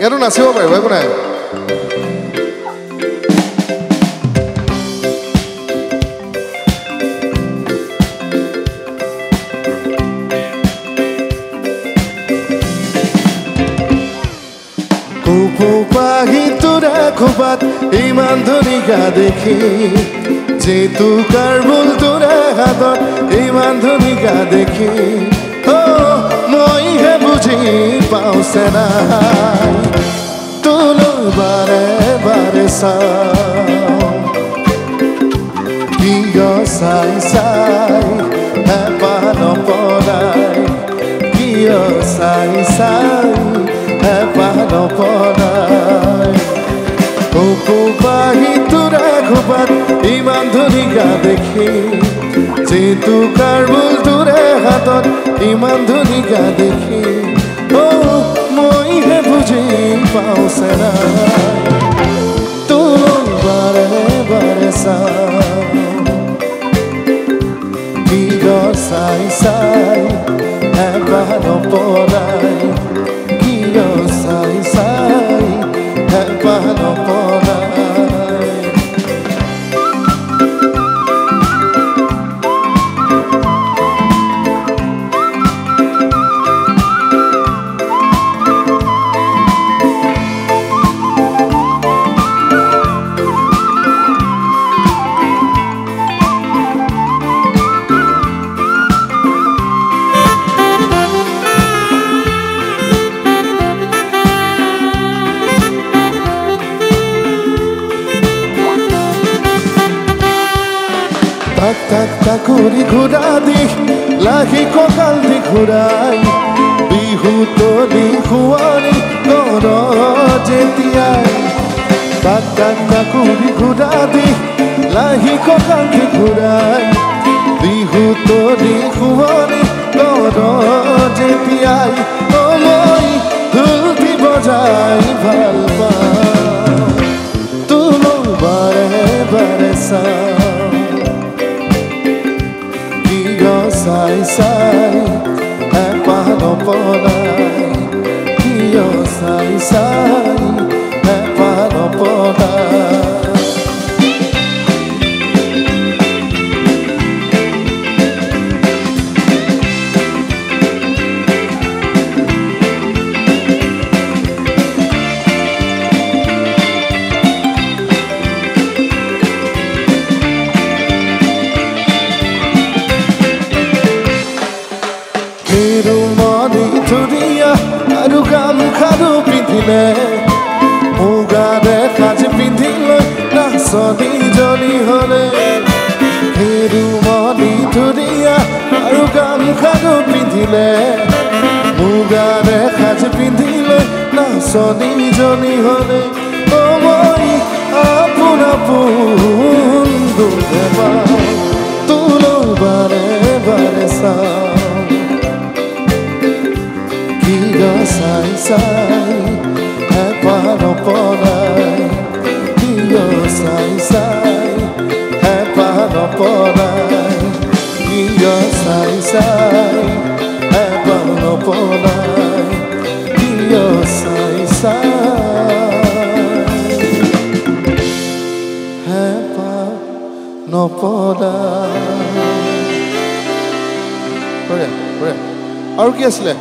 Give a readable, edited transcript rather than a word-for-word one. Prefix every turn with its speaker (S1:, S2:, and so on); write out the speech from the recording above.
S1: ইয়াতো নাচিব পাৰিব একো নাই পাহিটোৰা খোপাত ইমান ধুনীয়া দেখি যিটো কাৰ্বুল তোৰা হাতত ইমান ধুনীয়া দেখি মইহে বুজি পাওঁছে নাই তোলৈ বাৰে বাৰে চাওঁ কিয় চাই চাই হেঁপাহ নপলাই কিয় চাই চাই হেঁপাহ নপলাই পাহিটোৰা খোপাত ইমান ধুনীয়া দেখি যিটো কাৰ্বুল তোৰা হাতত ইমান ধুনীয়া দেখি মইহে বুজি পাওঁছে নাই তোলৈ বাৰে বাৰে চাওঁ কিয় চাই চাই হেঁপাহ নপলাই কিয় চাই চাই হেঁপাহ নপলাই তাকুৰি ঘূৰা দি লাহি কঁকাল দি ঘূৰাই বিহু তলি খুৱাৰি কৰ যেতিয়াই তাকুৰি ঘূৰা দি লাহি কঁকাল দি ঘূৰাই বিহু তলি খুৱাৰি কৰ যেতিয়াই মই ঢোলটি বজাই ভাল পাওঁ তোলৈ বাৰে বাৰে চাওঁ চাই চাই হেঁপাহ নপলাই কিয় চাই চাই হেঁপাহ নপলাই আৰু গামখাৰু পিন্ধিলে মুগাৰে সাজ পিন্ধিলৈ নাচনীজনী হ'লে হেৰুমণি ধুনীয়া আৰু গামখাৰু পিন্ধিলে মুগাৰে সাজ পিন্ধিলৈ নাচনীজনী হ'লে মই আপোন আপোন দুখে পাওঁ তোলৈ বাৰে বাৰে চাওঁ কিয় চাই চাই হেঁপাহ নপলাই কিয় চাই চাই হেঁপাহ নপলাই কিয় চাই চাই হেঁপাহ নপলাই কিয় চাই চাই হেঁপাহ নপলাই আৰু কি আছিলে